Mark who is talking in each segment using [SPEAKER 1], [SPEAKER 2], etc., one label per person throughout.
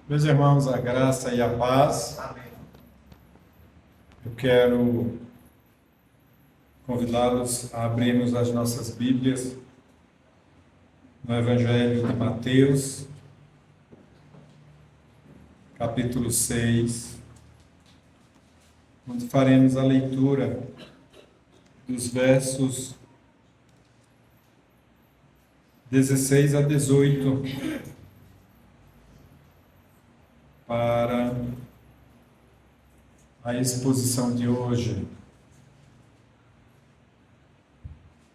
[SPEAKER 1] Meus irmãos, a graça e a paz. Eu quero convidá-los a abrirmos as nossas Bíblias no Evangelho de Mateus, capítulo 6, onde faremos a leitura dos versos 16 a 18 para a exposição de hoje.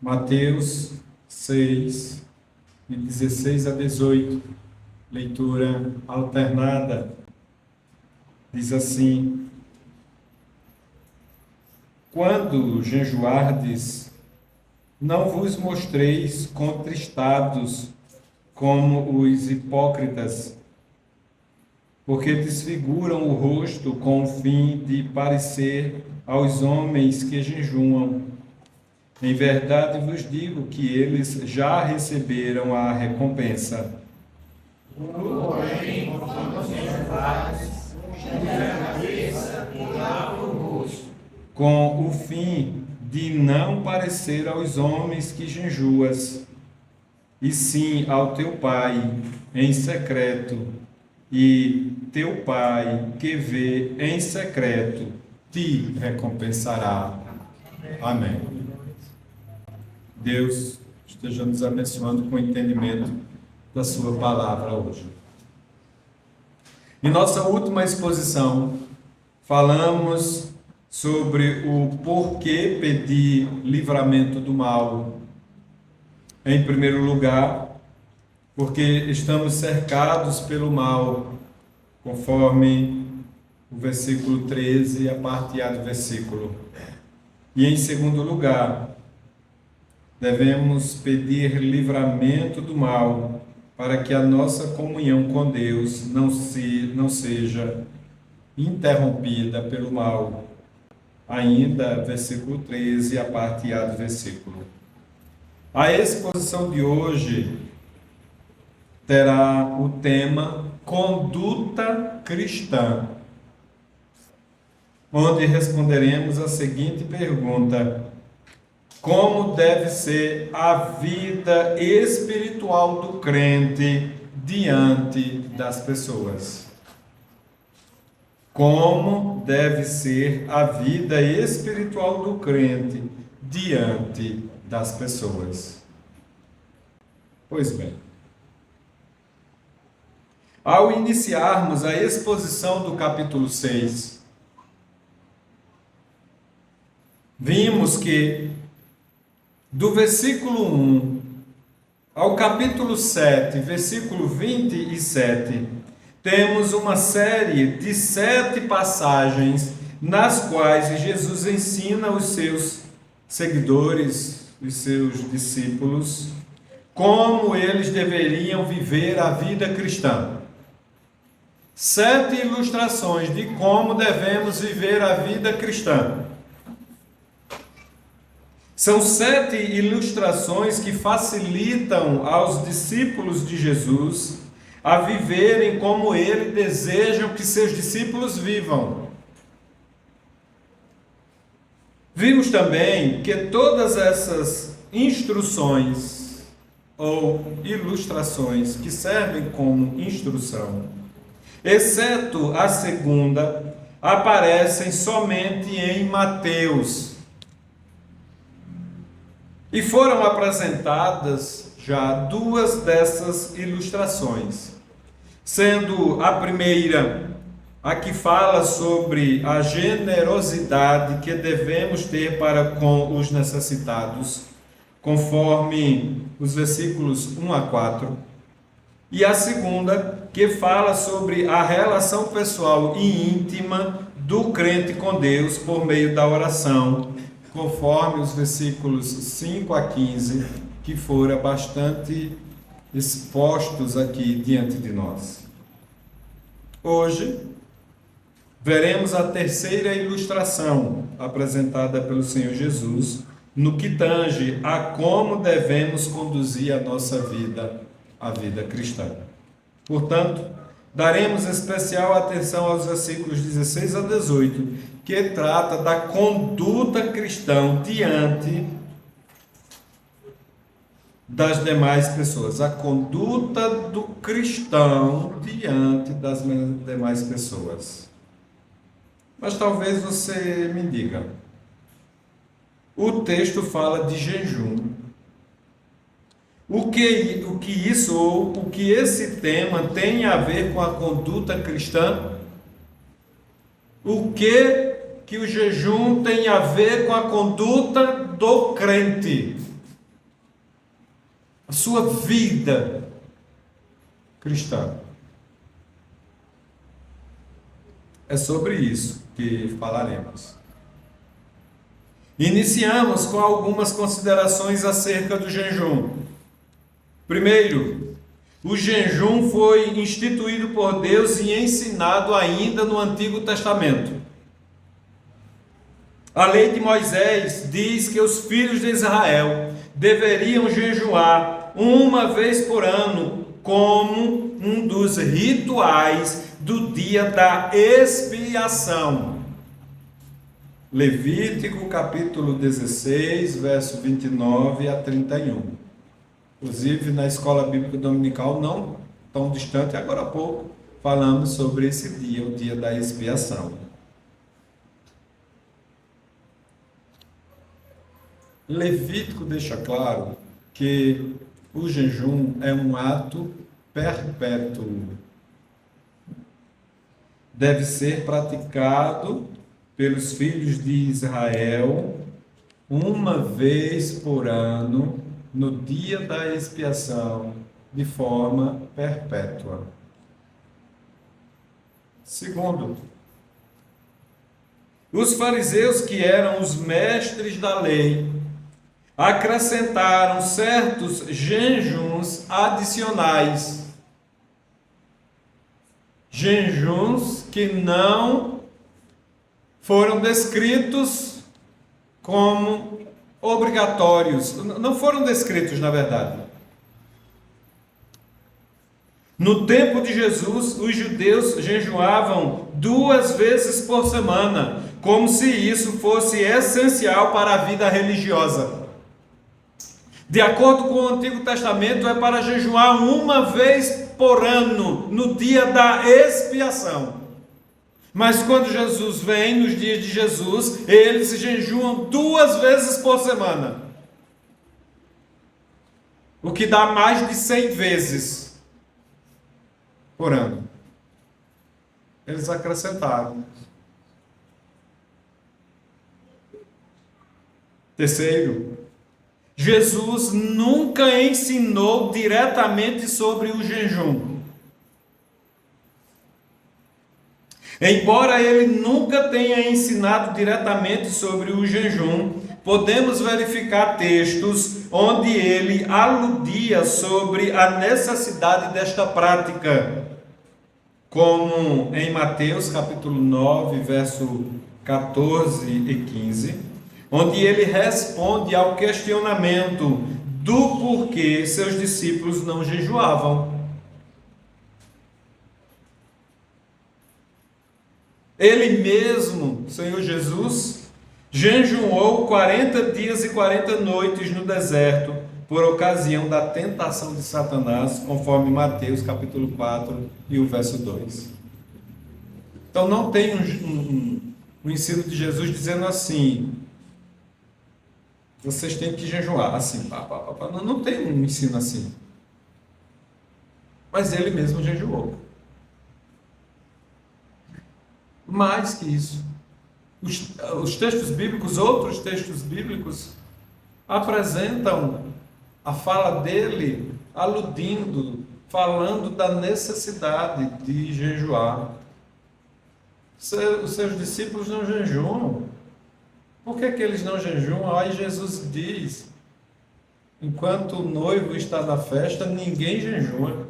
[SPEAKER 1] Mateus 6, de 16 a 18, leitura alternada, diz assim: Quando jejuardes, não vos mostreis contristados como os hipócritas, porque desfiguram o rosto com o fim de parecer aos homens que jejuam. Em verdade vos digo que eles já receberam a recompensa.
[SPEAKER 2] Porém, quando jejuardes, unge a cabeça e lava o rosto,
[SPEAKER 1] com o fim de não parecer aos homens que jejuas, e sim ao teu Pai em secreto, e teu Pai que vê em secreto te recompensará. Amém. Deus esteja nos abençoando com o entendimento da sua palavra hoje. Em nossa última exposição, falamos sobre o porquê pedir livramento do mal. Em primeiro lugar, porque estamos cercados pelo mal, conforme o versículo 13 e a parte A do versículo. E em segundo lugar, devemos pedir livramento do mal, para que a nossa comunhão com Deus não seja interrompida pelo mal. Ainda, versículo 13, a parte A do versículo. A exposição de hoje terá o tema Conduta Cristã, onde responderemos a seguinte pergunta: como deve ser a vida espiritual do crente diante das pessoas? Como deve ser a vida espiritual do crente diante das pessoas? Pois bem, ao iniciarmos a exposição do capítulo 6, vimos que do versículo 1 ao capítulo 7, versículo 27, temos uma série de 7 passagens nas quais Jesus ensina os seus seguidores, os seus discípulos, como eles deveriam viver a vida cristã. 7 ilustrações de como devemos viver a vida cristã. São 7 ilustrações que facilitam aos discípulos de Jesus a viverem como ele deseja que seus discípulos vivam. Vimos também que todas essas instruções ou ilustrações que servem como instrução, exceto a segunda, aparecem somente em Mateus. E foram apresentadas já 2 dessas ilustrações, sendo a primeira a que fala sobre a generosidade que devemos ter para com os necessitados, conforme os versículos 1 a 4, e a segunda que fala sobre a relação pessoal e íntima do crente com Deus por meio da oração, conforme os versículos 5 a 15, que foram bastante expostos aqui diante de nós. Hoje, veremos a terceira ilustração apresentada pelo Senhor Jesus, no que tange a como devemos conduzir a nossa vida, a vida cristã. Portanto, daremos especial atenção aos versículos 16 a 18, que trata da conduta cristã diante das demais pessoas. A conduta do cristão diante das demais pessoas. Mas talvez você me diga, o texto fala de jejum. O que esse tema tem a ver com a conduta cristã? O que o jejum tem a ver com a conduta do crente? A sua vida cristã. É sobre isso que falaremos. Iniciamos com algumas considerações acerca do jejum. Primeiro, o jejum foi instituído por Deus e ensinado ainda no Antigo Testamento. A lei de Moisés diz que os filhos de Israel deveriam jejuar uma vez por ano, como um dos rituais do dia da expiação. Levítico capítulo 16, verso 29 a 31. Inclusive, na escola bíblica dominical, não tão distante, agora há pouco, falamos sobre esse dia, o dia da expiação. Levítico deixa claro que o jejum é um ato perpétuo. Deve ser praticado pelos filhos de Israel uma vez por ano, no dia da expiação, de forma perpétua. Segundo, os fariseus, que eram os mestres da lei, acrescentaram certos jejuns adicionais. Jejuns que não foram descritos como obrigatórios, não foram descritos, na verdade. No tempo de Jesus, os judeus jejuavam 2 vezes por semana, como se isso fosse essencial para a vida religiosa. De acordo com o Antigo Testamento, é para jejuar uma vez por ano, no dia da expiação. Mas quando Jesus vem, nos dias de Jesus, eles jejuam 2 vezes por semana. O que dá mais de 100 vezes por ano. Eles acrescentaram. Terceiro, Jesus nunca ensinou diretamente sobre o jejum. Embora ele nunca tenha ensinado diretamente sobre o jejum, podemos verificar textos onde ele aludia sobre a necessidade desta prática, como em Mateus capítulo 9, verso 14 e 15, onde ele responde ao questionamento do porquê seus discípulos não jejuavam. Ele mesmo, Senhor Jesus, jejuou 40 dias e 40 noites no deserto, por ocasião da tentação de Satanás, conforme Mateus capítulo 4 e o verso 2. Então não tem um ensino de Jesus dizendo assim, vocês têm que jejuar, assim, não tem um ensino assim. Mas ele mesmo jejuou. Mais que isso, os textos bíblicos, outros textos bíblicos, apresentam a fala dele aludindo, falando da necessidade de jejuar. Os seus discípulos não jejuam. Por que eles não jejuam? Aí Jesus diz, enquanto o noivo está na festa, ninguém jejua.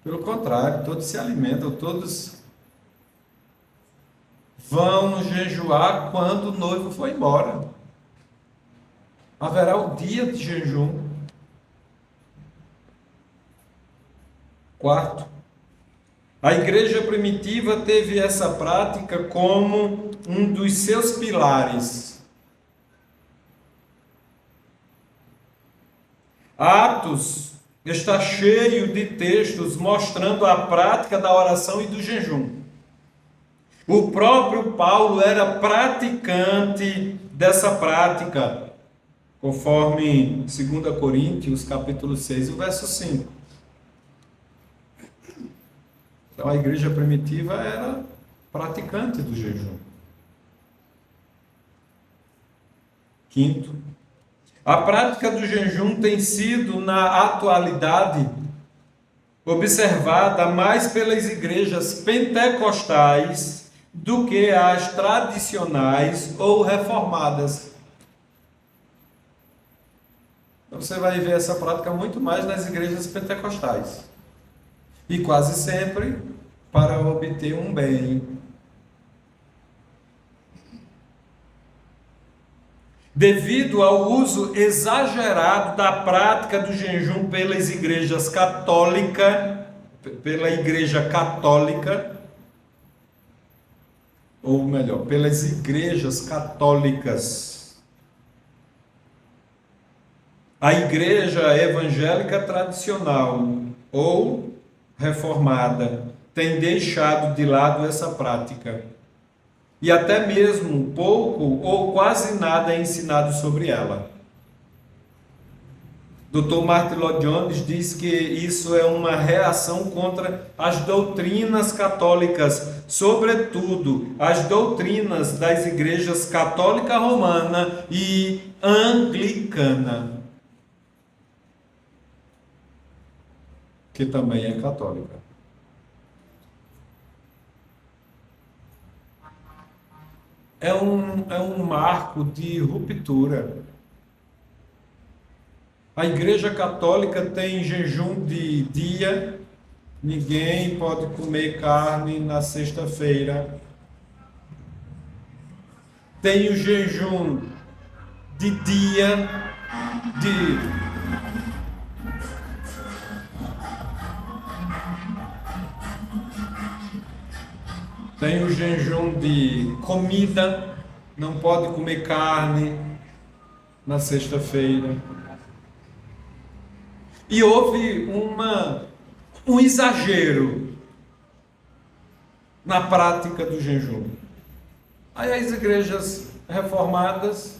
[SPEAKER 1] Pelo contrário, todos se alimentam, todos vão jejuar quando o noivo for embora. Haverá o dia de jejum. Quarto, A igreja primitiva teve essa prática como um dos seus pilares. Atos está cheio de textos mostrando a prática da oração e do jejum. O próprio Paulo era praticante dessa prática, conforme 2 Coríntios, capítulo 6, o verso 5. Então a igreja primitiva era praticante do jejum. Quinto, a prática do jejum tem sido, na atualidade, observada mais pelas igrejas pentecostais do que as tradicionais ou reformadas. Então você vai ver essa prática muito mais nas igrejas pentecostais. E quase sempre para obter um bem. Devido ao uso exagerado da prática do jejum pelas igrejas católicas, pela igreja católica, ou melhor, pelas igrejas católicas, a igreja evangélica tradicional ou reformada tem deixado de lado essa prática. E até mesmo pouco ou quase nada é ensinado sobre ela. Dr. Martin Lloyd-Jones diz que isso é uma reação contra as doutrinas católicas, sobretudo as doutrinas das igrejas católica romana e anglicana, que também é católica. É um marco de ruptura. A Igreja Católica tem jejum de dia, ninguém pode comer carne na sexta-feira. Tem o jejum de dia, tem o jejum de comida, não pode comer carne na sexta-feira. E houve um exagero na prática do jejum. Aí as igrejas reformadas,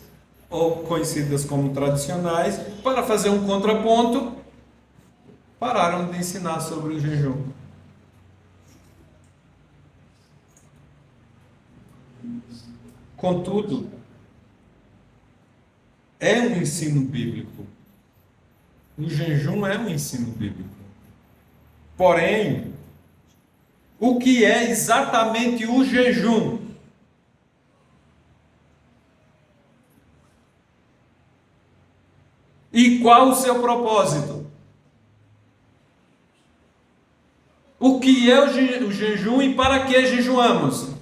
[SPEAKER 1] ou conhecidas como tradicionais, para fazer um contraponto, pararam de ensinar sobre o jejum. Contudo, é um ensino bíblico. O jejum é um ensino bíblico. Porém, o que é exatamente o jejum? E qual o seu propósito? O que é o jejum e para que jejuamos?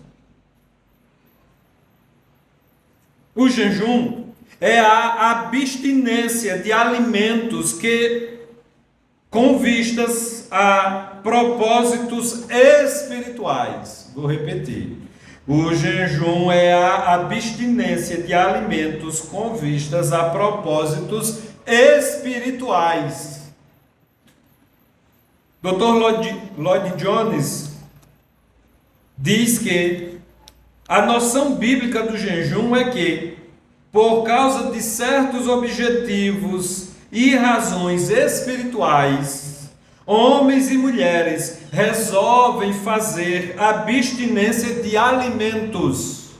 [SPEAKER 1] O jejum é a abstinência de alimentos com vistas a propósitos espirituais. Vou repetir. O jejum é a abstinência de alimentos com vistas a propósitos espirituais. Dr. Lloyd-Jones diz que a noção bíblica do jejum é que, por causa de certos objetivos e razões espirituais, homens e mulheres resolvem fazer abstinência de alimentos.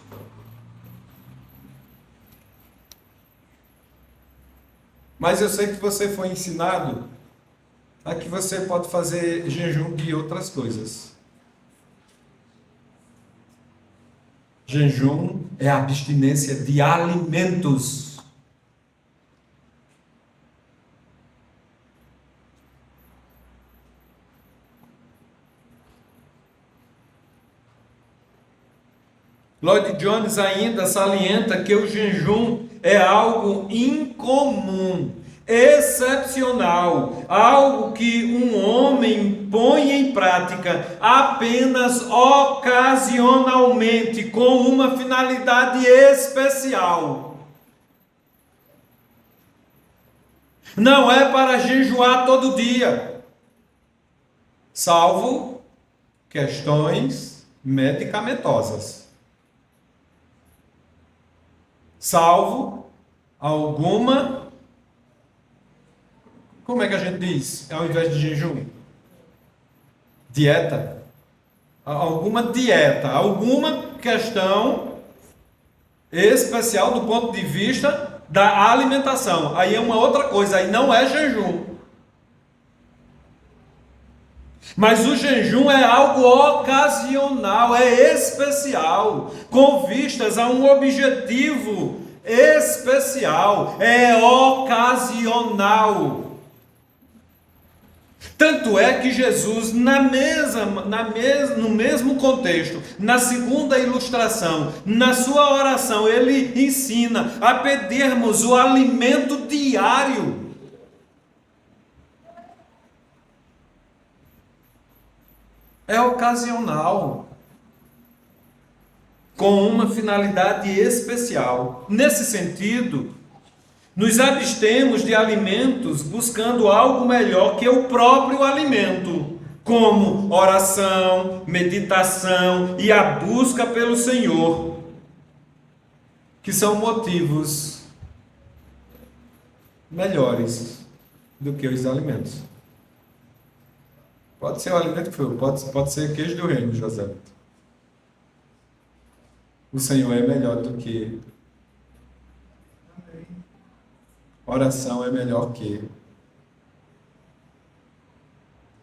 [SPEAKER 1] Mas eu sei que você foi ensinado a que você pode fazer jejum de outras coisas. Jejum é a abstinência de alimentos. Lloyd-Jones ainda salienta que o jejum é algo incomum excepcional, algo que um homem põe em prática apenas ocasionalmente, com uma finalidade especial. Não é para jejuar todo dia, salvo questões medicamentosas, salvo alguma, como é que a gente diz, ao invés de jejum? Dieta. Alguma dieta, alguma questão especial do ponto de vista da alimentação. Aí é uma outra coisa, aí não é jejum. Mas o jejum é algo ocasional, é especial, com vistas a um objetivo especial, é ocasional. Tanto é que Jesus, no mesmo contexto, na segunda ilustração, na sua oração, ele ensina a pedirmos o alimento diário. É ocasional, com uma finalidade especial. Nesse sentido, nos abstemos de alimentos buscando algo melhor que o próprio alimento, como oração, meditação e a busca pelo Senhor, que são motivos melhores do que os alimentos. Pode ser o alimento que for, pode ser queijo do reino, José. O Senhor é melhor do que oração, é melhor que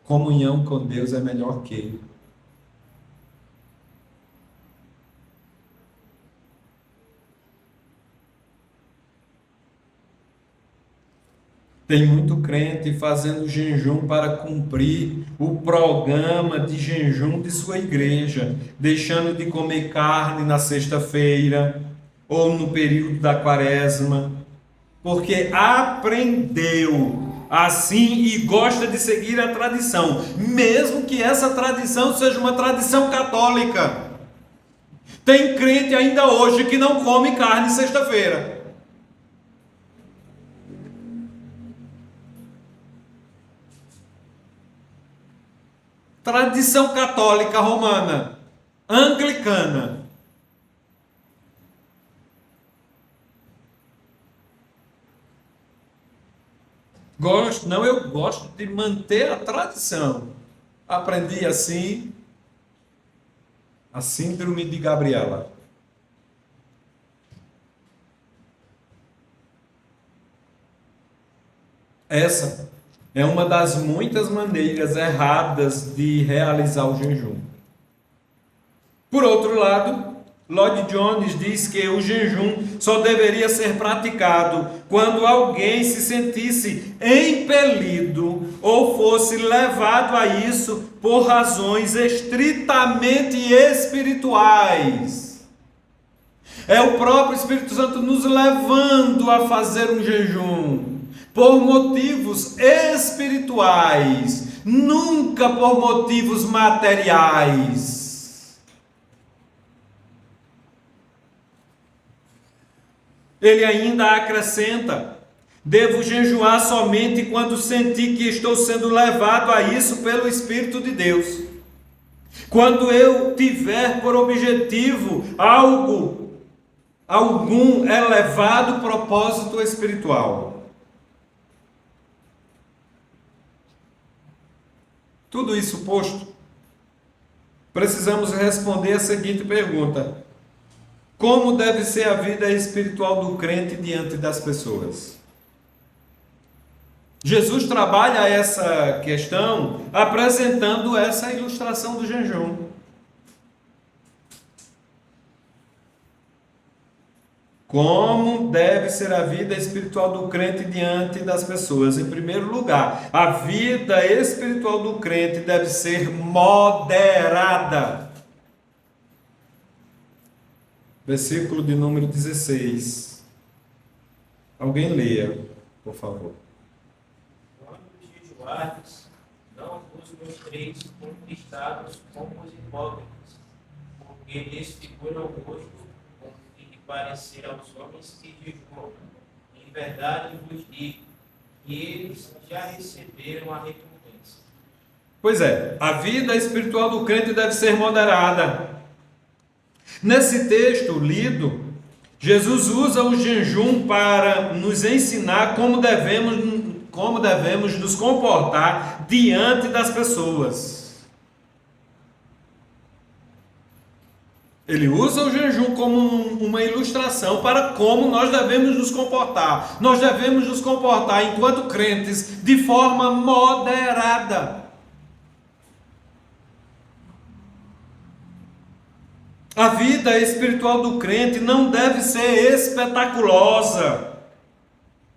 [SPEAKER 1] comunhão com Deus, é melhor que tem muito crente fazendo jejum para cumprir o programa de jejum de sua igreja, deixando de comer carne na sexta-feira ou no período da quaresma, porque aprendeu assim e gosta de seguir a tradição, mesmo que essa tradição seja uma tradição católica. Tem crente ainda hoje que não come carne sexta-feira. Tradição católica romana, anglicana. Eu gosto de manter a tradição. Aprendi assim, a síndrome de Gabriela. Essa é uma das muitas maneiras erradas de realizar o jejum. Por outro lado, Lloyd Jones diz que o jejum só deveria ser praticado quando alguém se sentisse impelido ou fosse levado a isso por razões estritamente espirituais. É o próprio Espírito Santo nos levando a fazer um jejum por motivos espirituais, nunca por motivos materiais. Ele ainda acrescenta: devo jejuar somente quando sentir que estou sendo levado a isso pelo Espírito de Deus. Quando eu tiver por objetivo algum elevado propósito espiritual. Tudo isso posto, precisamos responder a seguinte pergunta: como deve ser a vida espiritual do crente diante das pessoas? Jesus trabalha essa questão apresentando essa ilustração do jejum. Como deve ser a vida espiritual do crente diante das pessoas? Em primeiro lugar, a vida espiritual do crente deve ser moderada. Versículo de número 16. Alguém leia, por favor.
[SPEAKER 2] levardes, não vos mostreis contristados como os hipócritas, porque desfiguram o rosto com o fim de parecer aos homens que jejuam. Em verdade vos digo que eles já receberam a recompensa.
[SPEAKER 1] Pois é, a vida espiritual do crente deve ser moderada. Nesse texto lido, Jesus usa o jejum para nos ensinar como devemos nos comportar diante das pessoas. Ele usa o jejum como uma ilustração para como nós devemos nos comportar. Nós devemos nos comportar enquanto crentes de forma moderada. A vida espiritual do crente não deve ser espetaculosa,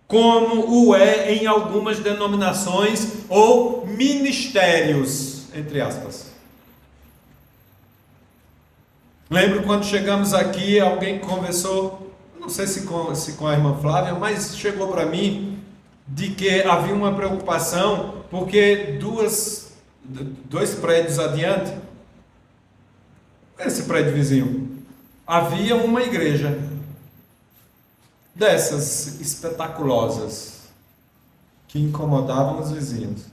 [SPEAKER 1] como o é em algumas denominações ou ministérios, entre aspas. Lembro quando chegamos aqui, alguém conversou, não sei se com a irmã Flávia, mas chegou para mim de que havia uma preocupação, porque dois prédios adiante, esse prédio vizinho, havia uma igreja dessas espetaculosas que incomodavam os vizinhos.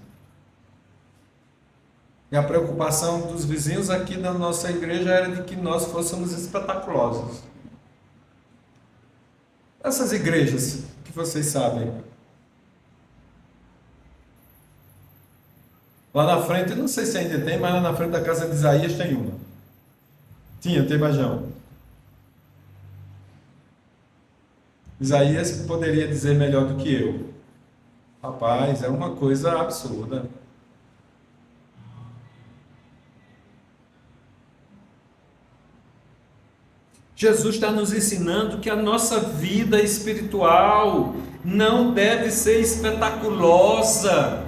[SPEAKER 1] E a preocupação dos vizinhos aqui da nossa igreja era de que nós fôssemos espetaculosos. Essas igrejas que vocês sabem, lá na frente, não sei se ainda tem, mas lá na frente da casa de Isaías tem uma. Tem Bajão. Isaías poderia dizer melhor do que eu. Rapaz, é uma coisa absurda. Jesus está nos ensinando que a nossa vida espiritual não deve ser espetaculosa.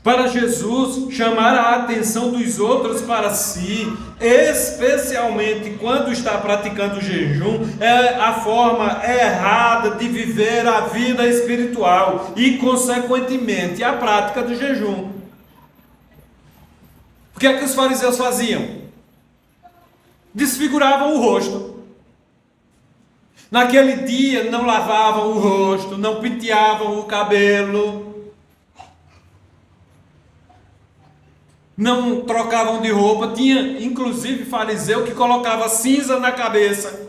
[SPEAKER 1] Para Jesus, chamar a atenção dos outros para si, especialmente quando está praticando o jejum, é a forma errada de viver a vida espiritual e, consequentemente, a prática do jejum. O que é que os fariseus faziam? Desfiguravam o rosto. Naquele dia não lavavam o rosto, não penteavam o cabelo, não trocavam de roupa. Tinha inclusive fariseu que colocava cinza na cabeça,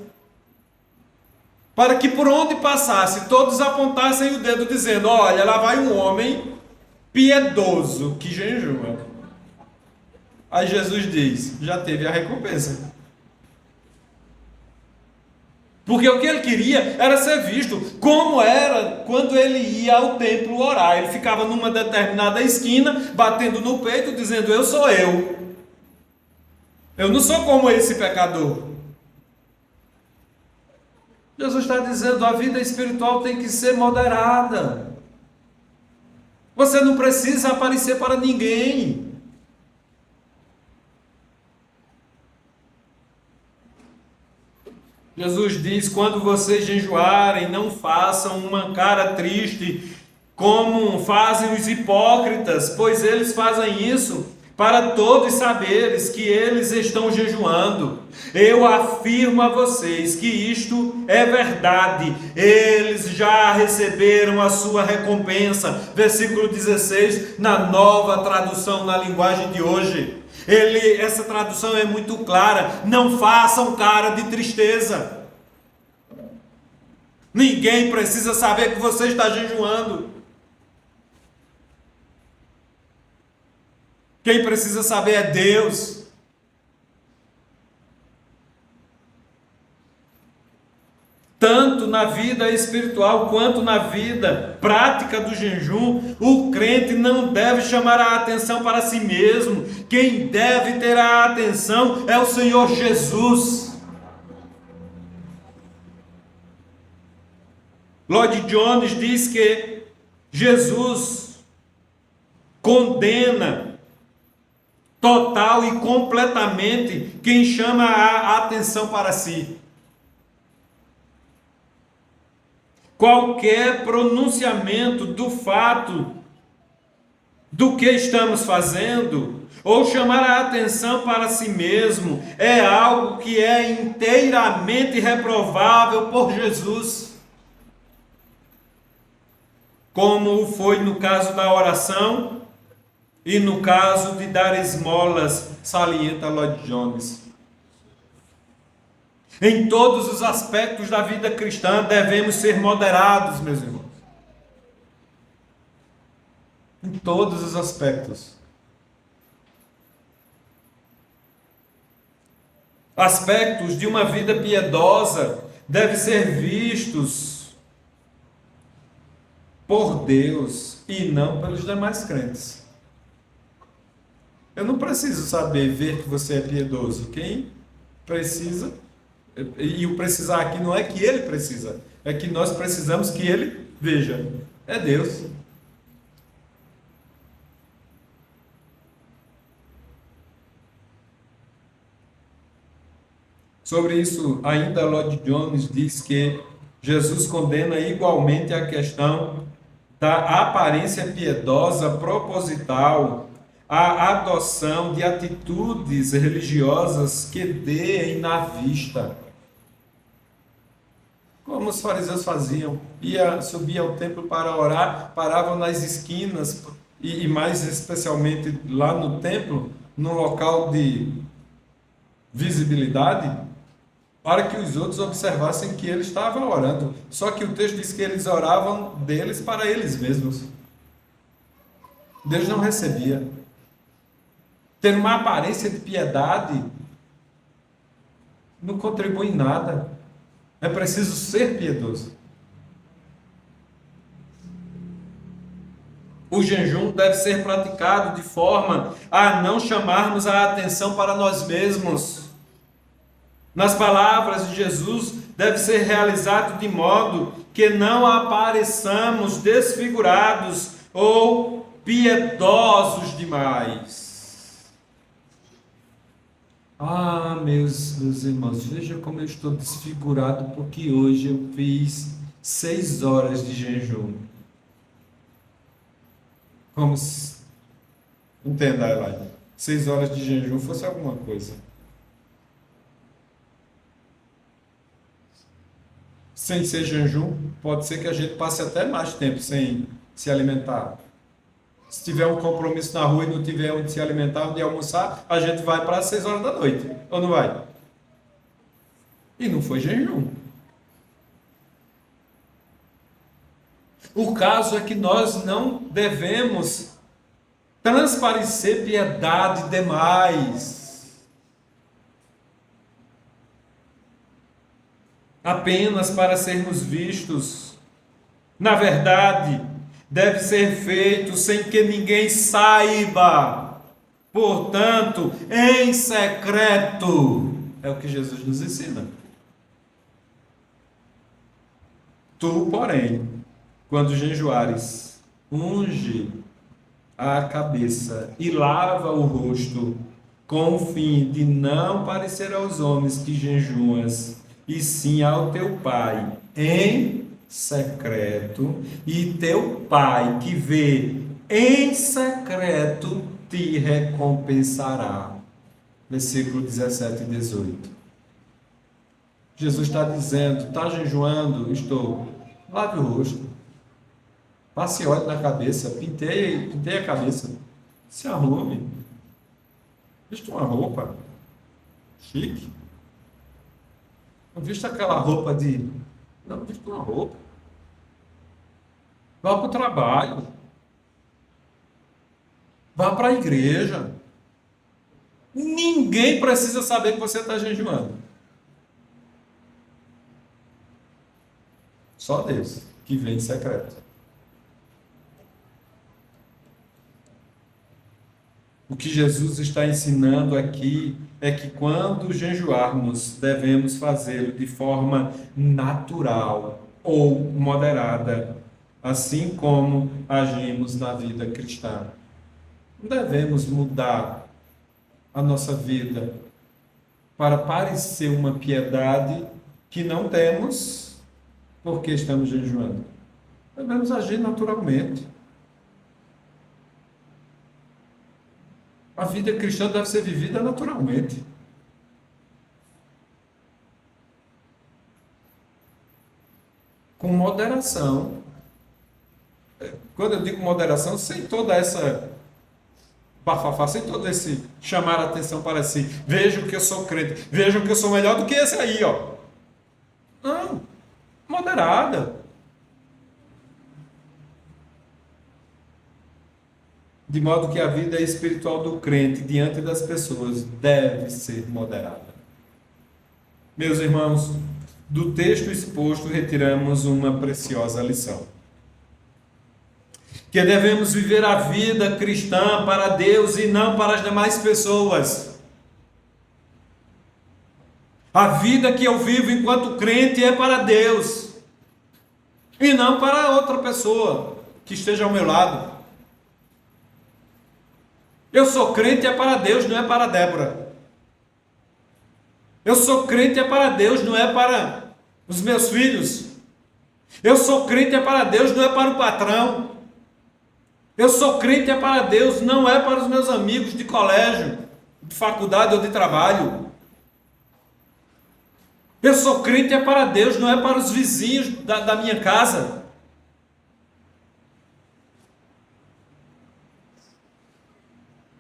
[SPEAKER 1] para que por onde passasse todos apontassem o dedo dizendo: olha, lá vai um homem piedoso que jejua. Aí Jesus diz: já teve a recompensa. Porque o que ele queria era ser visto como era quando ele ia ao templo orar. Ele ficava numa determinada esquina, batendo no peito, dizendo: eu sou eu. Eu não sou como esse pecador. Jesus está dizendo: a vida espiritual tem que ser moderada. Você não precisa aparecer para ninguém. Jesus diz: quando vocês jejuarem, não façam uma cara triste, como fazem os hipócritas, pois eles fazem isso para todos saberes que eles estão jejuando. Eu afirmo a vocês que isto é verdade, eles já receberam a sua recompensa. Versículo 16, na nova tradução, na linguagem de hoje. Essa tradução é muito clara: não façam cara de tristeza. Ninguém precisa saber que você está jejuando. Quem precisa saber é Deus. Tanto na vida espiritual quanto na vida prática do jejum, o crente não deve chamar a atenção para si mesmo. Quem deve ter a atenção é o Senhor Jesus. Lloyd Jones diz que Jesus condena total e completamente quem chama a atenção para si. qualquer pronunciamento do fato do que estamos fazendo, ou chamar a atenção para si mesmo, é algo que é inteiramente reprovável por Jesus. Como foi no caso da oração e no caso de dar esmolas, salienta Lloyd Jones. Em todos os aspectos da vida cristã devemos ser moderados, meus irmãos. Em todos os aspectos. Aspectos de uma vida piedosa devem ser vistos por Deus e não pelos demais crentes. Eu não preciso saber ver que você é piedoso. Quem precisa, e o precisar aqui não é que ele precisa, é que nós precisamos que ele veja. É Deus. Sobre isso, ainda Lloyd Jones diz que Jesus condena igualmente a questão da aparência piedosa proposital, a adoção de atitudes religiosas que deem na vista. Como os fariseus faziam, subiam ao templo para orar, paravam nas esquinas e mais especialmente lá no templo, no local de visibilidade, para que os outros observassem que ele estava orando. Só que o texto diz que eles oravam deles para eles mesmos. Deus não recebia. Ter uma aparência de piedade não contribui em nada. É preciso ser piedoso. O jejum deve ser praticado de forma a não chamarmos a atenção para nós mesmos. Nas palavras de Jesus, deve ser realizado de modo que não apareçamos desfigurados ou piedosos demais. Meus irmãos, veja como eu estou desfigurado, porque hoje eu fiz 6 horas de jejum. Como se, entenda, Elaine, 6 horas de jejum fosse alguma coisa. Sem ser jejum, pode ser que a gente passe até mais tempo sem se alimentar. Se tiver um compromisso na rua e não tiver onde se alimentar, onde almoçar, a gente vai para as 6 horas da noite. Ou não vai? E não foi jejum. O caso é que nós não devemos transparecer piedade demais, apenas para sermos vistos. Na verdade, deve ser feito sem que ninguém saiba, portanto, em secreto. É o que Jesus nos ensina. Tu, porém, quando jejuares, unge a cabeça e lava o rosto, com o fim de não parecer aos homens que jejuas, e sim ao teu Pai em secreto, e teu Pai que vê em secreto te recompensará. Versículo 17 e 18. Jesus está dizendo: está jejuando? Estou. Lave o rosto, passe óleo na cabeça, penteie a cabeça, se arrume, vista uma roupa chique. Não vista aquela roupa de... Não, vista uma roupa. Vá para o trabalho. Vá para a igreja. Ninguém precisa saber que você está jejuando. Só Deus, que vem em secreto. O que Jesus está ensinando aqui é que quando jejuarmos, devemos fazê-lo de forma natural ou moderada, assim como agimos na vida cristã. Não devemos mudar a nossa vida para parecer uma piedade que não temos, Por que estamos jejuando? Devemos agir naturalmente. A vida cristã deve ser vivida naturalmente. Com moderação. Quando eu digo moderação, sem toda essa bafafá, sem todo esse chamar a atenção para si. Vejam que eu sou crente, vejam que eu sou melhor do que esse aí, ó. Não, moderada. De modo que a vida espiritual do crente diante das pessoas deve ser moderada. Meus irmãos, do texto exposto retiramos uma preciosa lição. Que devemos viver a vida cristã para Deus e não para as demais pessoas. A vida que eu vivo enquanto crente é para Deus e não para outra pessoa que esteja ao meu lado. Eu sou crente é para Deus, não é para Débora. Eu sou crente é para Deus, não é para os meus filhos. Eu sou crente é para Deus, não é para o patrão. Eu sou crente é para Deus, não é para os meus amigos de colégio, de faculdade ou de trabalho. Eu sou crente é para Deus, não é para os vizinhos da minha casa.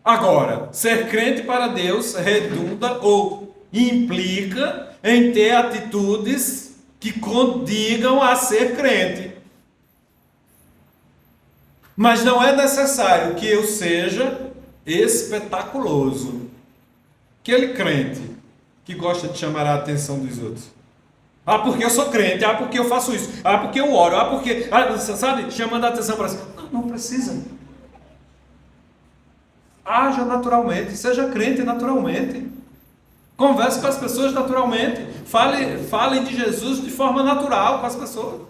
[SPEAKER 1] Agora, ser crente para Deus redunda ou implica em ter atitudes que condigam a ser crente. Mas não é necessário que eu seja espetaculoso. Aquele crente que gosta de chamar a atenção dos outros. Ah, porque eu sou crente. Ah, porque eu faço isso. Ah, porque eu oro. Ah, porque... sabe? Chamando a atenção para si. Não precisa. Haja naturalmente. Seja crente naturalmente. Converse com as pessoas naturalmente. Fale de Jesus de forma natural com as pessoas.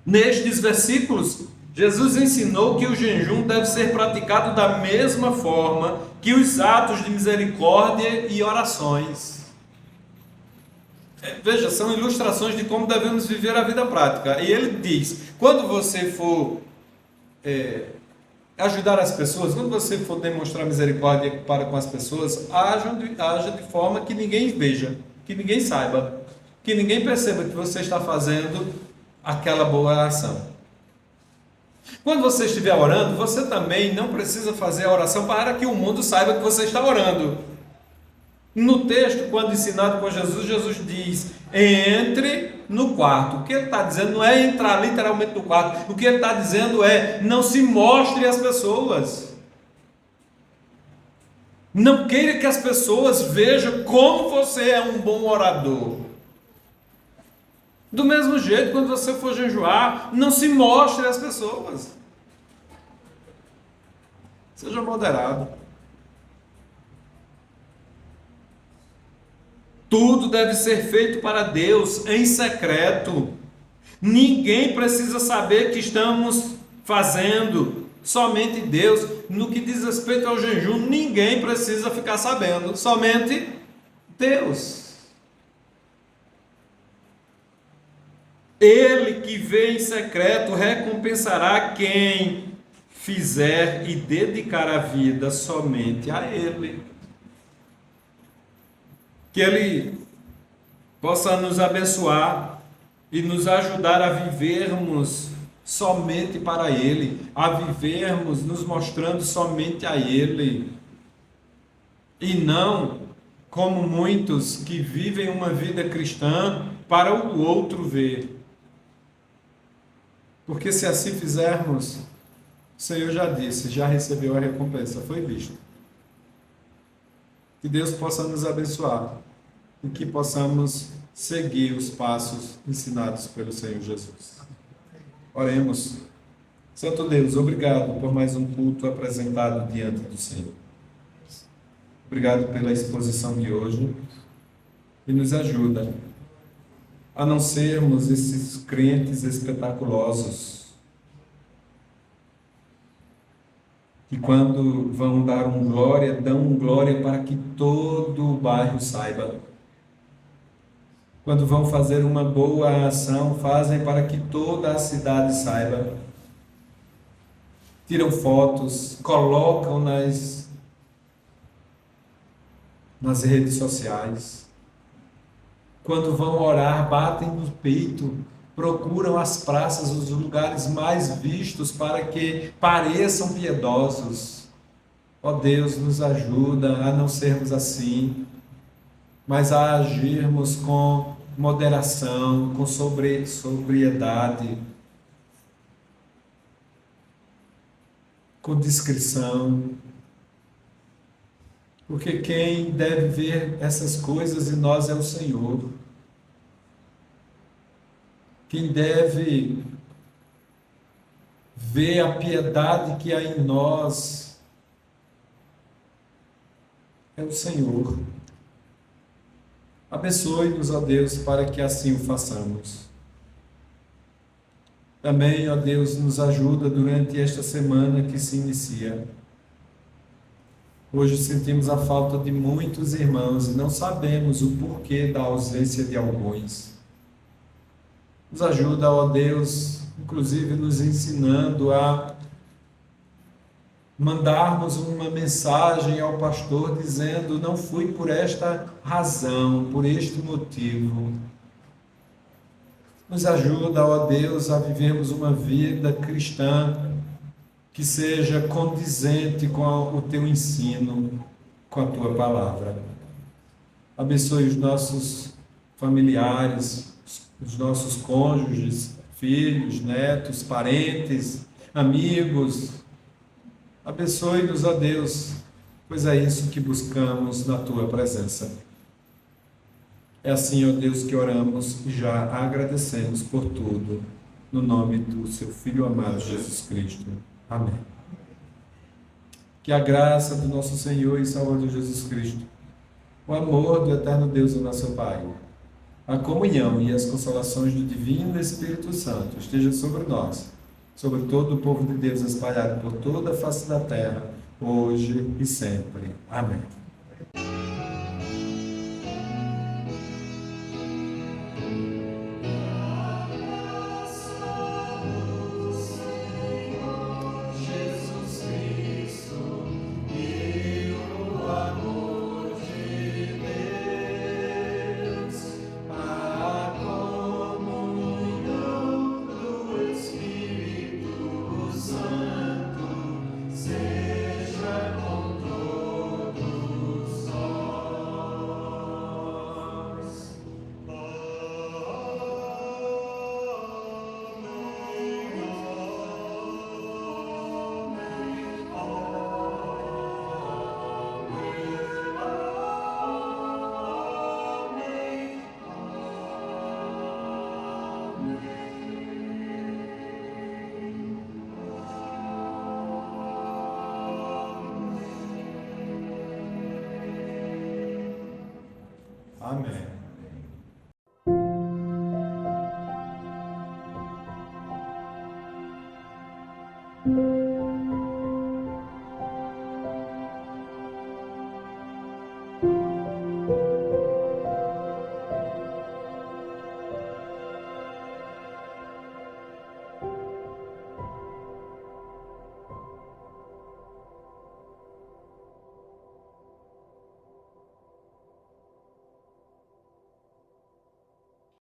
[SPEAKER 1] Nestes versículos, Jesus ensinou que o jejum deve ser praticado da mesma forma que os atos de misericórdia e orações. Veja, são ilustrações de como devemos viver a vida prática. E ele diz, quando você for ajudar as pessoas, quando você for demonstrar misericórdia para com as pessoas, haja de forma que ninguém veja, que ninguém saiba, que ninguém perceba que você está fazendo aquela boa ação. Quando você estiver orando, você também não precisa fazer a oração para que o mundo saiba que você está orando. No texto, quando ensinado por Jesus, Jesus diz, entre no quarto. O que ele está dizendo não é entrar literalmente no quarto. O que ele está dizendo é, não se mostre às pessoas. Não queira que as pessoas vejam como você é um bom orador. Do mesmo jeito, quando você for jejuar, não se mostre às pessoas. Seja moderado. Tudo deve ser feito para Deus em secreto. Ninguém precisa saber que estamos fazendo. Somente Deus. No que diz respeito ao jejum, ninguém precisa ficar sabendo. Somente Deus. Ele que vê em secreto recompensará quem fizer e dedicar a vida somente a Ele. Que Ele possa nos abençoar e nos ajudar a vivermos somente para Ele, a vivermos nos mostrando somente a Ele, e não como muitos que vivem uma vida cristã para o outro ver. Porque se assim fizermos, o Senhor já disse, já recebeu a recompensa, foi visto. Que Deus possa nos abençoar e que possamos seguir os passos ensinados pelo Senhor Jesus. Oremos. Santo Deus, obrigado por mais um culto apresentado diante do Senhor. Obrigado pela exposição de hoje e nos ajuda a não sermos esses crentes espetaculosos E quando vão dar um glória, dão um glória para que todo o bairro saiba. Quando vão fazer uma boa ação, fazem para que toda a cidade saiba. Tiram fotos, colocam nas redes sociais. Quando vão orar, batem no peito, procuram as praças, os lugares mais vistos para que pareçam piedosos. Ó Deus, nos ajuda a não sermos assim, mas a agirmos com moderação, com sobriedade, com discrição. Porque quem deve ver essas coisas em nós é o Senhor. Quem deve ver a piedade que há em nós é o Senhor. Abençoe-nos, ó Deus, para que assim o façamos. Também, ó Deus, nos ajuda durante esta semana que se inicia. Hoje sentimos a falta de muitos irmãos e não sabemos o porquê da ausência de alguns. Nos ajuda, ó Deus, inclusive nos ensinando a mandarmos uma mensagem ao pastor dizendo: não fui por esta razão, por este motivo. Nos ajuda, ó Deus, a vivermos uma vida cristã que seja condizente com o teu ensino, com a tua palavra. Abençoe os nossos familiares, os nossos cônjuges, filhos, netos, parentes, amigos. Abençoe-nos, ó Deus, pois é isso que buscamos na tua presença. É assim, ó Deus, que oramos e já agradecemos por tudo, no nome do seu Filho amado Jesus Cristo. Amém. Que a graça do nosso Senhor e Salvador Jesus Cristo, o amor do eterno Deus, o nosso Pai, a comunhão e as consolações do Divino Espírito Santo esteja sobre nós, sobre todo o povo de Deus espalhado por toda a face da terra, hoje e sempre. Amém. Amém.